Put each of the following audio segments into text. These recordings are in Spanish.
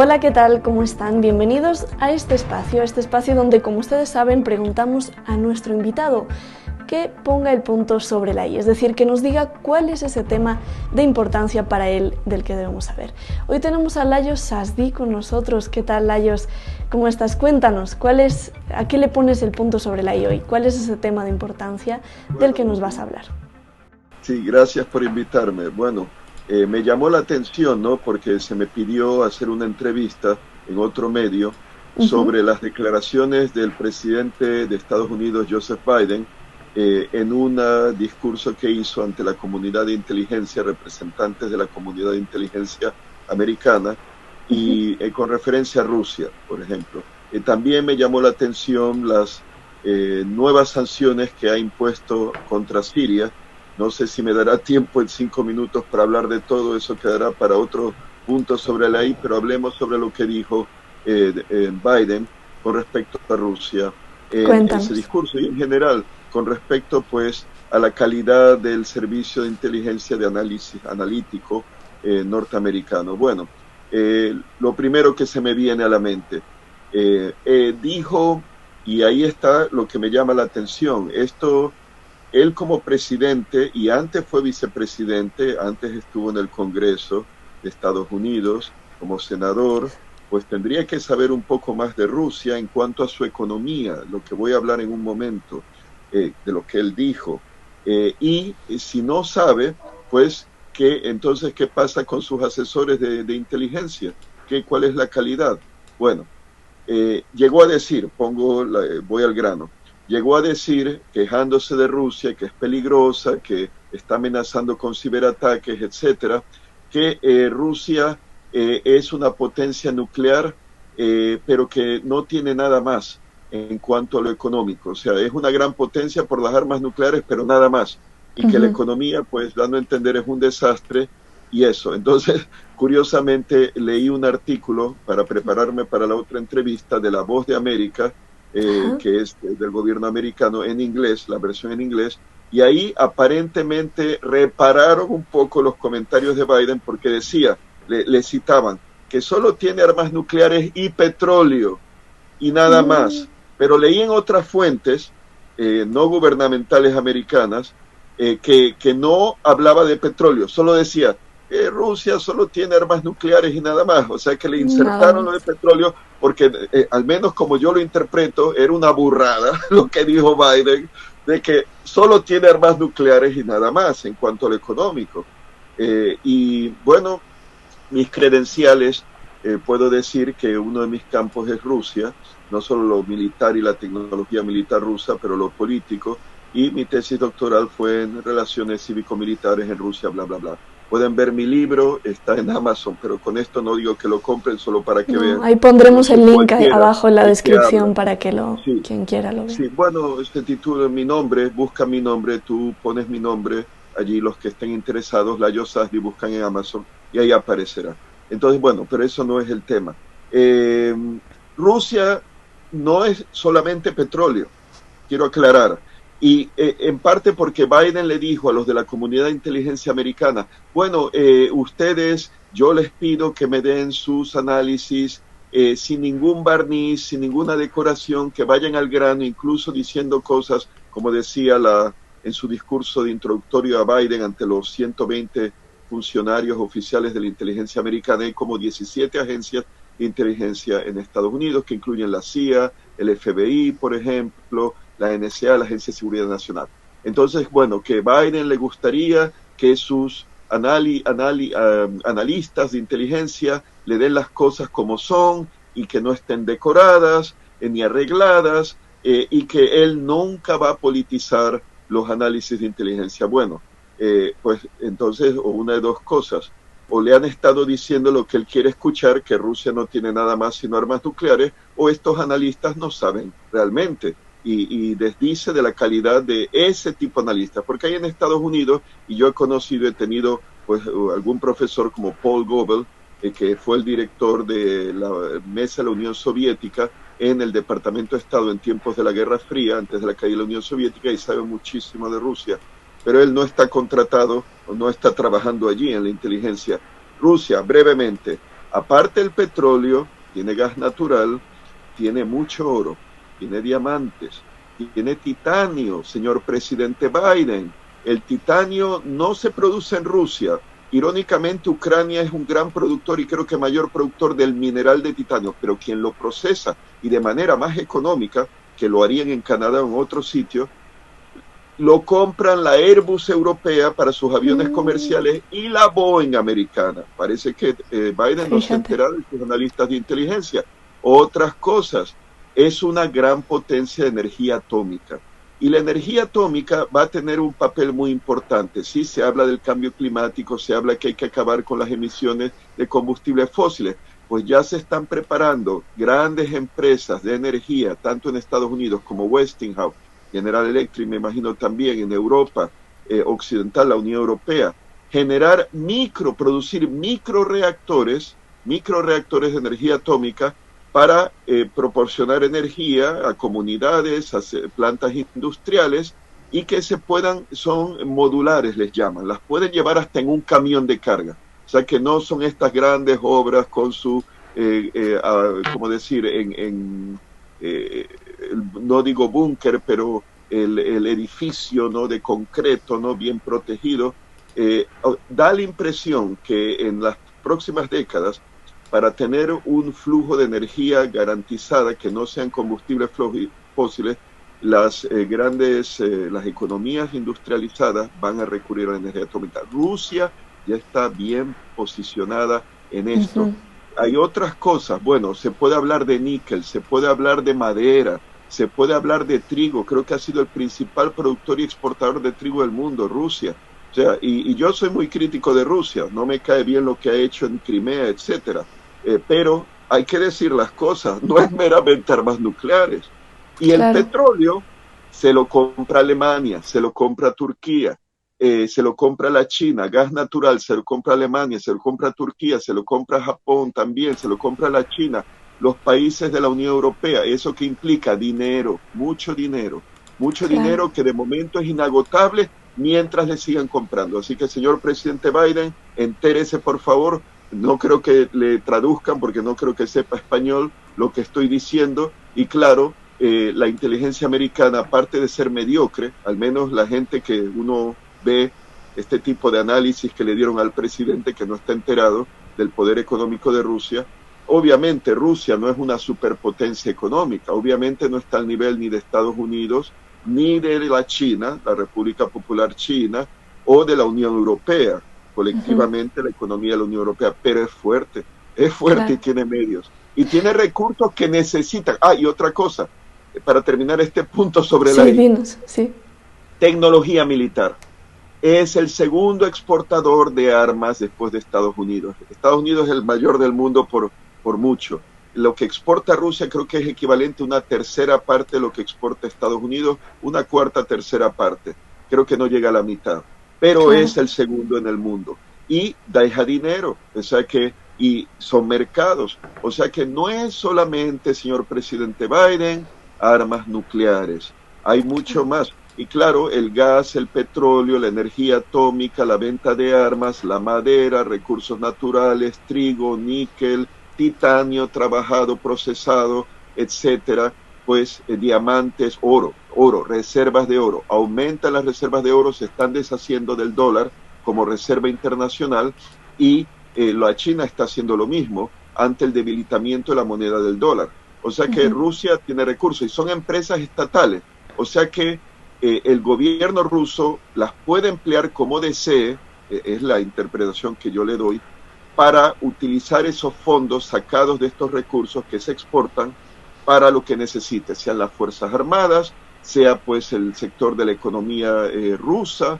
Hola, ¿qué tal? ¿Cómo están? Bienvenidos a este espacio donde, como ustedes saben, preguntamos a nuestro invitado que ponga el punto sobre la I, es decir, que nos diga cuál es ese tema de importancia para él del que debemos saber. Hoy tenemos a Lajos Sasdi con nosotros. ¿Qué tal, Lajos? ¿Cómo estás? Cuéntanos, ¿a qué le pones el punto sobre la I hoy? ¿Cuál es ese tema de importancia del que nos vas a hablar? Sí, gracias por invitarme. Bueno, me llamó la atención, ¿no? Porque se me pidió hacer una entrevista en otro medio sobre las declaraciones del presidente de Estados Unidos, Joseph Biden, en un discurso que hizo ante la comunidad de inteligencia, representantes de la comunidad de inteligencia americana, y con referencia a Rusia, por ejemplo. También me llamó la atención las nuevas sanciones que ha impuesto contra Siria. No sé si me dará tiempo en 5 minutos para hablar de todo, eso quedará para otro punto sobre la I, pero hablemos sobre lo que dijo Biden con respecto a Rusia en ese discurso y en general con respecto pues a la calidad del servicio de inteligencia de análisis analítico norteamericano. Bueno, lo primero que se me viene a la mente, dijo, y ahí está lo que me llama la atención, él como presidente, y antes fue vicepresidente, antes estuvo en el Congreso de Estados Unidos como senador, pues tendría que saber un poco más de Rusia en cuanto a su economía, lo que voy a hablar en un momento, de lo que él dijo. Y si no sabe, pues, entonces, ¿qué pasa con sus asesores de inteligencia? ¿Cuál es la calidad? Bueno, llegó a decir, voy al grano, llegó a decir, quejándose de Rusia, que es peligrosa, que está amenazando con ciberataques, etcétera, que Rusia es una potencia nuclear, pero que no tiene nada más en cuanto a lo económico. O sea, es una gran potencia por las armas nucleares, pero nada más. Y que la economía, pues, dando a entender, es un desastre y eso. Entonces, curiosamente, leí un artículo para prepararme para la otra entrevista de La Voz de América, que es del gobierno americano en inglés, la versión en inglés, y ahí aparentemente repararon un poco los comentarios de Biden porque decía, le citaban, que solo tiene armas nucleares y petróleo y nada más. Pero leí en otras fuentes, no gubernamentales americanas, que no hablaba de petróleo, solo decía, Rusia solo tiene armas nucleares y nada más, o sea que le insertaron lo de petróleo porque al menos como yo lo interpreto era una burrada lo que dijo Biden de que solo tiene armas nucleares y nada más en cuanto a lo económico. Y bueno, mis credenciales, puedo decir que uno de mis campos es Rusia, no solo lo militar y la tecnología militar rusa, pero lo político, y mi tesis doctoral fue en relaciones cívico-militares en Rusia, bla, bla, bla. Pueden ver mi libro, está en Amazon, pero con esto no digo que lo compren, solo para que vean. Ahí pondremos el link abajo en la descripción para que quien quiera lo vea. Sí, bueno, este título, mi nombre, busca mi nombre, tú pones mi nombre, allí los que estén interesados, Lajos Sasdi, buscan en Amazon y ahí aparecerá. Entonces, bueno, pero eso no es el tema. Rusia no es solamente petróleo, quiero aclarar. Y en parte porque Biden le dijo a los de la comunidad de inteligencia americana, bueno, ustedes, yo les pido que me den sus análisis sin ningún barniz, sin ninguna decoración, que vayan al grano, incluso diciendo cosas, como decía en su discurso de introductorio a Biden ante los 120 funcionarios oficiales de la inteligencia americana. Hay como 17 agencias de inteligencia en Estados Unidos, que incluyen la CIA, el FBI, por ejemplo, la NSA, la Agencia de Seguridad Nacional. Entonces, bueno, que Biden le gustaría que sus analistas de inteligencia le den las cosas como son y que no estén decoradas ni arregladas, y que él nunca va a politizar los análisis de inteligencia. Bueno, pues entonces, o una de dos cosas, o le han estado diciendo lo que él quiere escuchar, que Rusia no tiene nada más sino armas nucleares, o estos analistas no saben realmente. Y desdice de la calidad de ese tipo de analistas, porque hay en Estados Unidos, y yo he tenido pues algún profesor como Paul Goebel, que fue el director de la Mesa de la Unión Soviética en el Departamento de Estado en tiempos de la Guerra Fría, antes de la caída de la Unión Soviética, y sabe muchísimo de Rusia, pero él no está contratado o no está trabajando allí en la inteligencia. Rusia, brevemente, Aparte del petróleo, tiene gas natural, tiene mucho oro, tiene diamantes, tiene titanio, señor presidente Biden. El titanio no se produce en Rusia. Irónicamente, Ucrania es un gran productor y creo que mayor productor del mineral de titanio, pero quien lo procesa y de manera más económica, que lo harían en Canadá o en otro sitio, lo compran la Airbus europea para sus aviones comerciales y la Boeing americana. Parece que Biden no se entera de sus analistas de inteligencia. Otras cosas, es una gran potencia de energía atómica. Y la energía atómica va a tener un papel muy importante. Sí, se habla del cambio climático, se habla que hay que acabar con las emisiones de combustibles fósiles. Pues ya se están preparando grandes empresas de energía, tanto en Estados Unidos como Westinghouse, General Electric, me imagino también en Europa Occidental, la Unión Europea, producir microreactores de energía atómica para proporcionar energía a comunidades, a plantas industriales y que son modulares, les llaman, las pueden llevar hasta en un camión de carga. O sea que no son estas grandes obras con su, ¿cómo decir?, no digo búnker, pero el edificio, ¿no?, de concreto, ¿no?, bien protegido. Da la impresión que en las próximas décadas, para tener un flujo de energía garantizada, que no sean combustibles fósiles, las economías industrializadas van a recurrir a la energía atómica. Rusia ya está bien posicionada en esto. Hay otras cosas, bueno, se puede hablar de níquel, se puede hablar de madera, se puede hablar de trigo. Creo que ha sido el principal productor y exportador de trigo del mundo, Rusia. O sea, y yo soy muy crítico de Rusia, no me cae bien lo que ha hecho en Crimea, etcétera. Pero hay que decir las cosas, no es meramente armas nucleares. Y el petróleo se lo compra Alemania, se lo compra Turquía, se lo compra la China, gas natural se lo compra Alemania, se lo compra Turquía, se lo compra Japón también, se lo compra la China, los países de la Unión Europea. Eso que implica dinero, mucho dinero que de momento es inagotable mientras le sigan comprando. Así que, señor presidente Biden, entérese por favor. No creo que le traduzcan porque no creo que sepa español lo que estoy diciendo. Y claro, la inteligencia americana, aparte de ser mediocre, al menos la gente que uno ve este tipo de análisis que le dieron al presidente, que no está enterado del poder económico de Rusia. Obviamente Rusia no es una superpotencia económica, obviamente no está al nivel ni de Estados Unidos, ni de la China, la República Popular China, o de la Unión Europea. Colectivamente la economía de la Unión Europea, pero es fuerte y tiene medios. Y tiene recursos que necesitan. Y otra cosa, para terminar este punto sobre tecnología militar. Es el segundo exportador de armas después de Estados Unidos. Estados Unidos es el mayor del mundo por mucho. Lo que exporta Rusia creo que es equivalente a una tercera parte de lo que exporta Estados Unidos, una cuarta, tercera parte. Creo que no llega a la mitad, pero es el segundo en el mundo. Y deja dinero, o sea que, y son mercados. O sea que no es solamente, señor presidente Biden, armas nucleares. Hay mucho más. Y claro, el gas, el petróleo, la energía atómica, la venta de armas, la madera, recursos naturales, trigo, níquel, titanio trabajado, procesado, etcétera, pues diamantes, oro, reservas de oro. Aumentan las reservas de oro, se están deshaciendo del dólar como reserva internacional y la China está haciendo lo mismo ante el debilitamiento de la moneda del dólar. O sea que Rusia tiene recursos y son empresas estatales. O sea que el gobierno ruso las puede emplear como desee, es la interpretación que yo le doy, para utilizar esos fondos sacados de estos recursos que se exportan para lo que necesite, sean las Fuerzas Armadas, sea pues el sector de la economía rusa,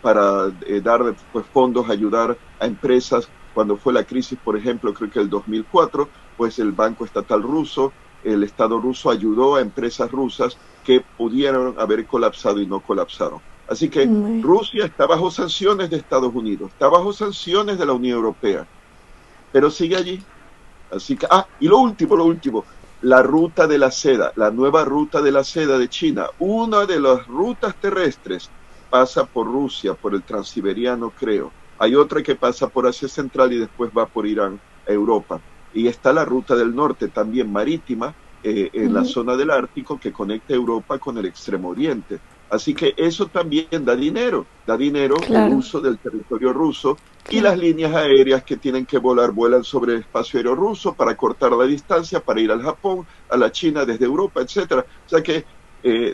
para dar pues, fondos, ayudar a empresas. Cuando fue la crisis, por ejemplo, creo que el 2004, pues el Banco Estatal Ruso, el Estado ruso ayudó a empresas rusas que pudieron haber colapsado y no colapsaron. Así que Rusia está bajo sanciones de Estados Unidos, está bajo sanciones de la Unión Europea, pero sigue allí. Así que, y lo último, la ruta de la seda, la nueva ruta de la seda de China, una de las rutas terrestres pasa por Rusia, por el Transiberiano, creo. Hay otra que pasa por Asia Central y después va por Irán. a Europa. Y está la ruta del norte, también marítima, en la zona del Ártico, que conecta Europa con el Extremo Oriente. Así que eso también da dinero el Claro, uso del territorio ruso, y claro. las líneas aéreas que tienen que volar, vuelan sobre el espacio aéreo ruso para cortar la distancia, para ir al Japón, a la China desde Europa, etcétera. O sea que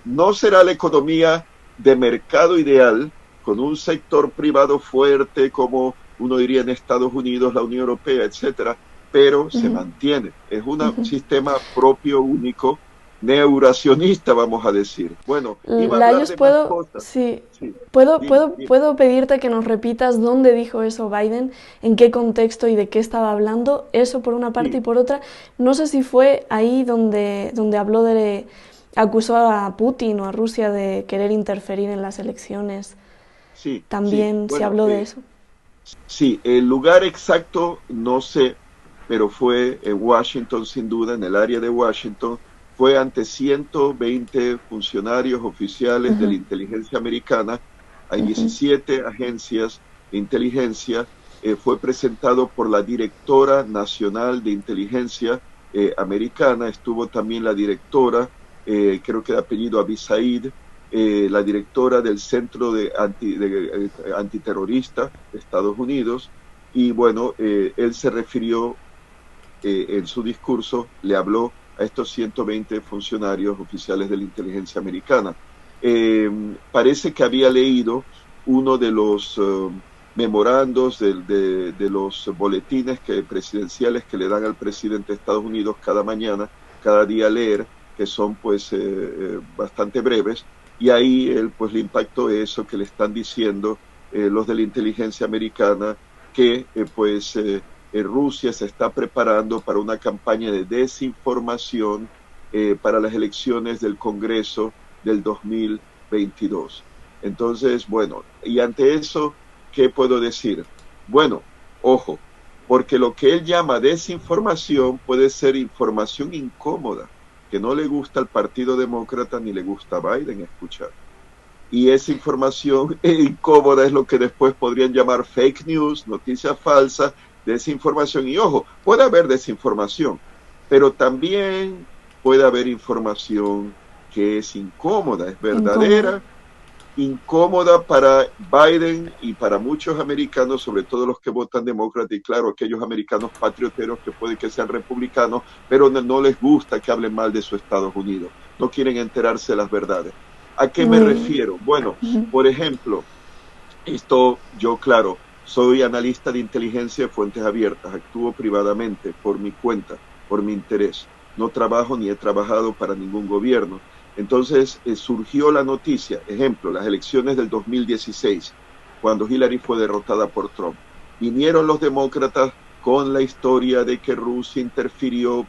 no será la economía de mercado ideal, con un sector privado fuerte, como uno diría en Estados Unidos, la Unión Europea, etcétera, pero se Ujú, mantiene. Es un ujú. sistema propio, único, neuracionista, vamos a decir. Bueno, iba a hablar Layos, de más puedo, cosas. sí, Sí, puedo, dime, puedo, dime. puedo pedirte que nos repitas dónde dijo eso Biden, en qué contexto y de qué estaba hablando. Eso por una parte, y Sí, por otra, no sé si fue ahí donde habló acusó a Putin o a Rusia de querer interferir en las elecciones. sí, sí. También se Bueno, habló de eso. sí, el lugar exacto no sé, pero fue en Washington sin duda, en el área de Washington. Fue ante 120 funcionarios oficiales de la Ujú, inteligencia americana. Hay ujú, 17 agencias de inteligencia. Fue presentado por la directora nacional de inteligencia americana. Estuvo también la directora, creo que de apellido Abisaid, la directora del Centro Antiterrorista de Estados Unidos. Y bueno, él se refirió en su discurso, le habló a estos 120 funcionarios oficiales de la inteligencia americana. Eh, Parece que había leído uno de los memorandos de los boletines presidenciales que le dan al presidente de Estados Unidos cada mañana, cada día leer, que son pues bastante breves, y ahí él pues le impactó eso que le están diciendo los de la inteligencia americana, que Rusia se está preparando para una campaña de desinformación para las elecciones del Congreso del 2022. Entonces, bueno, y ante eso, ¿qué puedo decir? Bueno, ojo, porque lo que él llama desinformación puede ser información incómoda, que no le gusta al Partido Demócrata ni le gusta a Biden escuchar. Y esa información incómoda es lo que después podrían llamar fake news, noticias falsas, desinformación. Y ojo, puede haber desinformación, pero también puede haber información que es incómoda, es incómoda. verdadera, incómoda para Biden y para muchos americanos, sobre todo los que votan demócrata, y claro, aquellos americanos patrioteros que puede que sean republicanos, pero no les gusta que hablen mal de su Estados Unidos, no quieren enterarse de las verdades. ¿A qué me Muy. refiero? Bueno, por ejemplo, esto yo, claro, soy analista de inteligencia de fuentes abiertas, actúo privadamente por mi cuenta, por mi interés. No trabajo ni he trabajado para ningún gobierno. Entonces surgió la noticia, ejemplo, las elecciones del 2016, cuando Hillary fue derrotada por Trump. Vinieron los demócratas con la historia de que Rusia interfirió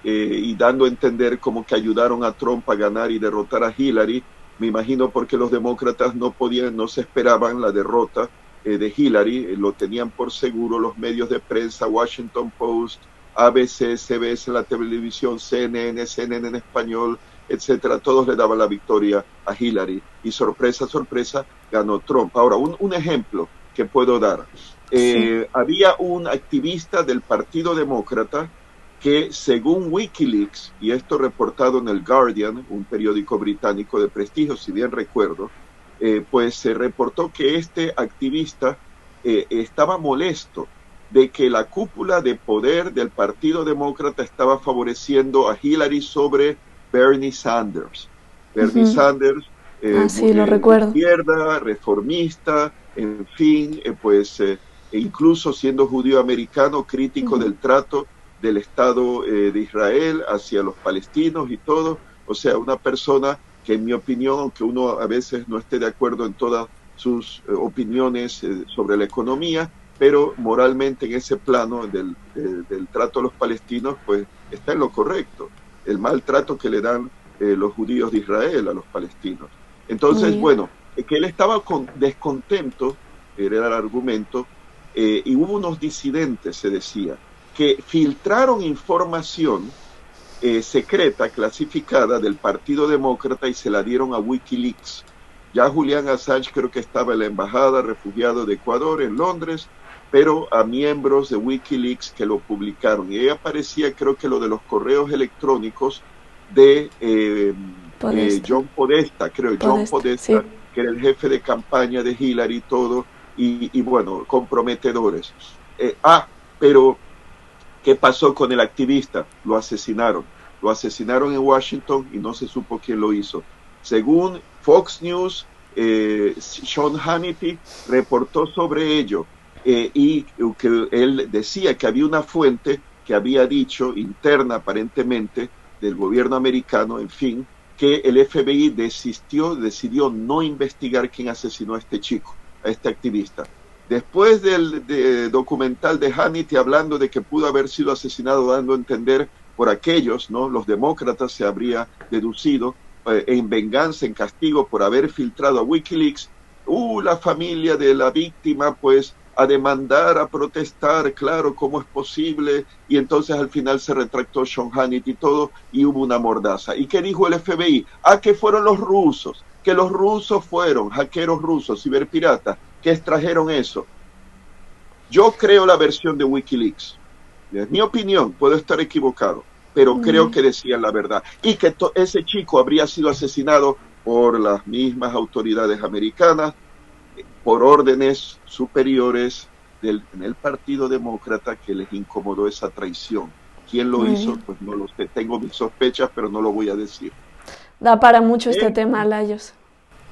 y dando a entender como que ayudaron a Trump a ganar y derrotar a Hillary. Me imagino porque los demócratas no podían, no se esperaban la derrota de Hillary, lo tenían por seguro los medios de prensa, Washington Post, ABC, CBS en la televisión, CNN en español, etcétera, todos le daban la victoria a Hillary y sorpresa, sorpresa, ganó Trump. Ahora, un ejemplo que puedo dar. Sí. Había un activista del Partido Demócrata que según Wikileaks, y esto reportado en el Guardian, un periódico británico de prestigio, si bien recuerdo, pues se reportó que este activista estaba molesto de que la cúpula de poder del Partido Demócrata estaba favoreciendo a Hillary sobre Bernie Sanders. Bernie Ujú. Sanders, Ah, sí, lo de recuerdo. izquierda, reformista, en fin, e incluso siendo judío americano, crítico Ujú. del trato del Estado de Israel hacia los palestinos y todo. O sea, una persona que en mi opinión, aunque uno a veces no esté de acuerdo en todas sus opiniones sobre la economía, pero moralmente en ese plano del trato a los palestinos, pues está en lo correcto. El maltrato que le dan los judíos de Israel a los palestinos. Muy Entonces, bien. bueno, que él estaba descontento, era el argumento, y hubo unos disidentes, se decía, que filtraron información secreta, clasificada del Partido Demócrata y se la dieron a Wikileaks. Ya Julian Assange creo que estaba en la embajada refugiado de Ecuador en Londres, pero a miembros de Wikileaks que lo publicaron. Y ahí aparecía, creo que lo de los correos electrónicos de John Podesta, John Podesta, sí, que era el jefe de campaña de Hillary y todo, y bueno, comprometedores. Pero, ¿qué pasó con el activista? Lo asesinaron en Washington y no se supo quién lo hizo. Según Fox News, Sean Hannity reportó sobre ello, y que él decía que había una fuente que había dicho, interna aparentemente, del gobierno americano, en fin, que el FBI decidió no investigar quién asesinó a este chico, a este activista. Después del documental de Hannity hablando de que pudo haber sido asesinado, dando a entender por aquellos, ¿no? Los demócratas, se habría deducido, en venganza, en castigo por haber filtrado a Wikileaks, la familia de la víctima, pues, a demandar, a protestar, claro, ¿cómo es posible? Y entonces al final se retractó Sean Hannity y todo, y hubo una mordaza. ¿Y qué dijo el FBI? Que fueron los rusos, que los rusos fueron hackeros rusos, ciberpiratas, que extrajeron eso. Yo creo la versión de Wikileaks. Es mi opinión, puedo estar equivocado, pero creo que decían la verdad. Y que ese chico habría sido asesinado por las mismas autoridades americanas, por órdenes superiores en el Partido Demócrata, que les incomodó esa traición. ¿Quién lo hizo? Pues no lo sé. Tengo mis sospechas, pero no lo voy a decir. Da para mucho este tema, Layos.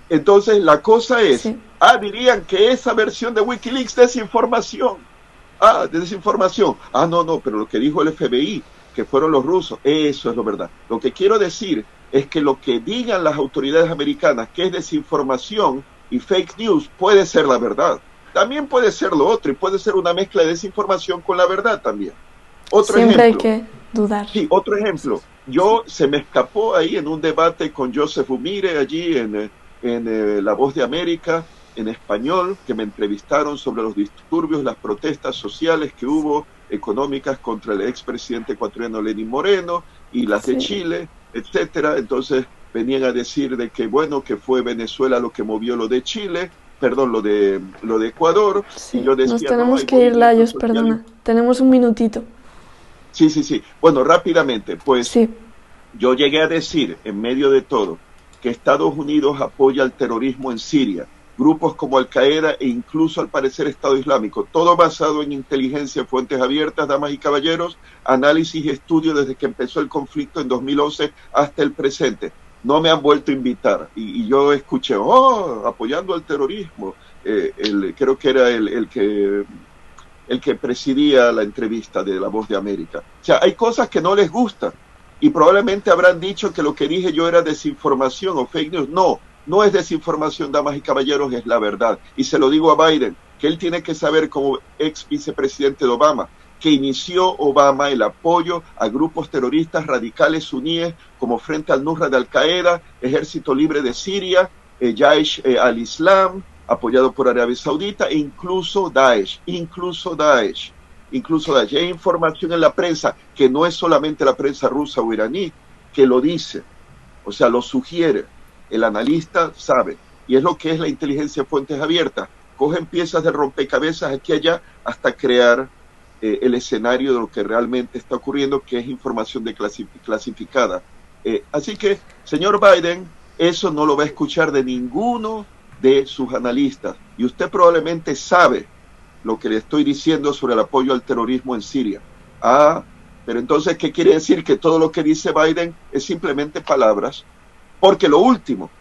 Entonces, la cosa es, dirían que esa versión de Wikileaks es desinformación. Desinformación. No, pero lo que dijo el FBI, que fueron los rusos, eso es lo verdad. Lo que quiero decir es que lo que digan las autoridades americanas, que es desinformación y fake news, puede ser la verdad. También puede ser lo otro, y puede ser una mezcla de desinformación con la verdad también. Siempre hay que dudar. Sí, otro ejemplo. Se me escapó ahí en un debate con Joseph Umire, allí en La Voz de América, en español, que me entrevistaron sobre los disturbios, las protestas sociales que hubo, económicas, contra el expresidente ecuatoriano Lenín Moreno, y las de Chile, etcétera. Entonces venían a decir de que, bueno, que fue Venezuela lo que movió lo de Chile, perdón, lo de Ecuador. Sí, y yo decía, nos tenemos que ir, Layos, perdona, tenemos un minutito. Sí. Bueno, rápidamente, pues yo llegué a decir, en medio de todo, que Estados Unidos apoya el terrorismo en Siria, grupos como Al-Qaeda e incluso al parecer Estado Islámico, todo basado en inteligencia, fuentes abiertas, damas y caballeros, análisis y estudio desde que empezó el conflicto en 2011 hasta el presente. No me han vuelto a invitar, y yo escuché, apoyando al terrorismo, creo que era el que presidía la entrevista de La Voz de América. O sea, hay cosas que no les gustan, y probablemente habrán dicho que lo que dije yo era desinformación o fake news. No es desinformación, damas y caballeros, es la verdad. Y se lo digo a Biden, que él tiene que saber, como ex vicepresidente de Obama, que inició Obama el apoyo a grupos terroristas radicales suníes como Frente al-Nusra de Al-Qaeda, Ejército Libre de Siria, Jaish al-Islam, apoyado por Arabia Saudita, e incluso Daesh. Hay información en la prensa, que no es solamente la prensa rusa o iraní, que lo dice, o sea, lo sugiere. El analista sabe, y es lo que es la inteligencia fuentes abiertas. Cogen piezas de rompecabezas aquí y allá hasta crear el escenario de lo que realmente está ocurriendo, que es información clasificada. Así que, señor Biden, eso no lo va a escuchar de ninguno de sus analistas, y usted probablemente sabe lo que le estoy diciendo sobre el apoyo al terrorismo en Siria. Pero entonces, ¿qué quiere decir? Que todo lo que dice Biden es simplemente palabras. Porque lo último,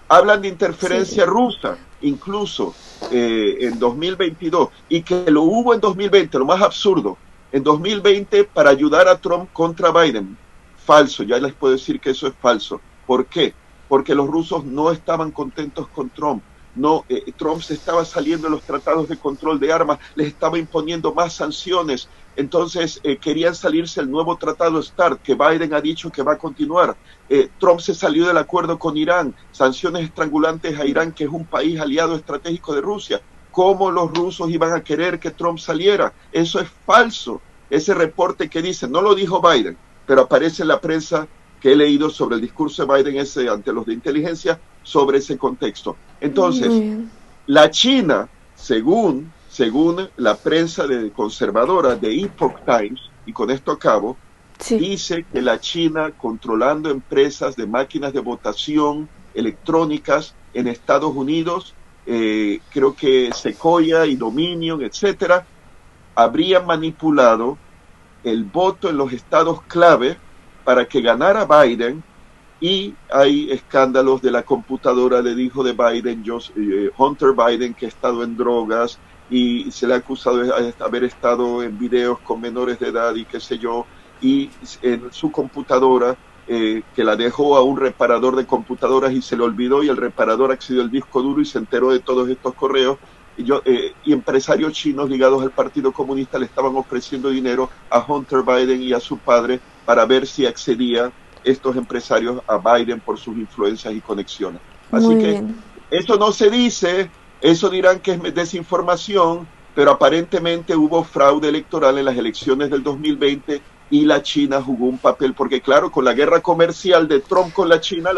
hablan de interferencia rusa, incluso en 2022, y que lo hubo en 2020, lo más absurdo, en 2020 para ayudar a Trump contra Biden. Falso, ya les puedo decir que eso es falso. ¿Por qué? Porque los rusos no estaban contentos con Trump. Trump se estaba saliendo de los tratados de control de armas, les estaba imponiendo más sanciones. Entonces querían salirse del nuevo tratado START, que Biden ha dicho que va a continuar. Trump se salió del acuerdo con Irán, sanciones estrangulantes a Irán, que es un país aliado estratégico de Rusia. ¿Cómo los rusos iban a querer que Trump saliera? Eso es falso. Ese reporte que dice, no lo dijo Biden, pero aparece en la prensa que he leído sobre el discurso de Biden ese ante los de inteligencia, sobre ese contexto. Entonces, la China, según la prensa conservadora de Epoch Times, y con esto acabo, dice que la China, controlando empresas de máquinas de votación electrónicas en Estados Unidos, creo que Sequoia y Dominion, etcétera, habría manipulado el voto en los estados clave para que ganara Biden, y hay escándalos de la computadora del hijo de Biden, Hunter Biden, que ha estado en drogas y se le ha acusado de haber estado en videos con menores de edad y qué sé yo, y en su computadora, que la dejó a un reparador de computadoras y se le olvidó, y el reparador accedió al disco duro y se enteró de todos estos correos. Y empresarios chinos ligados al Partido Comunista le estaban ofreciendo dinero a Hunter Biden y a su padre para ver si accedía estos empresarios a Biden por sus influencias y conexiones. Así que eso no se dice, eso dirán que es desinformación, pero aparentemente hubo fraude electoral en las elecciones del 2020 y la China jugó un papel, porque claro, con la guerra comercial de Trump con la China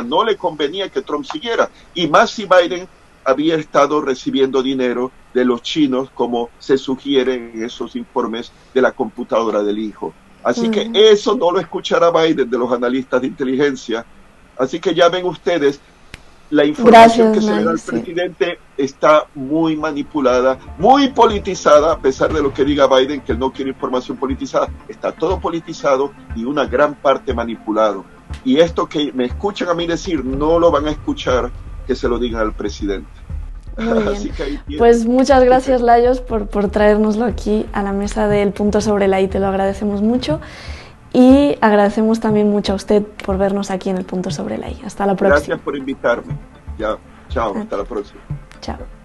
no le convenía que Trump siguiera, y más si Biden había estado recibiendo dinero de los chinos, como se sugiere en esos informes de la computadora del hijo. Así que eso no lo escuchará Biden de los analistas de inteligencia. Así que ya ven ustedes, la información que se le da al presidente está muy manipulada, muy politizada, a pesar de lo que diga Biden, que él no quiere información politizada. Está todo politizado y una gran parte manipulado. Y esto que me escuchan a mí decir, no lo van a escuchar que se lo digan al presidente. Muy bien. Pues muchas gracias, Lajos, por traérnoslo aquí a la mesa del Punto sobre la I. Te lo agradecemos mucho. Y agradecemos también mucho a usted por vernos aquí en el Punto sobre la I. Hasta la próxima. Gracias por invitarme. Ya, chao, hasta la próxima. Chao.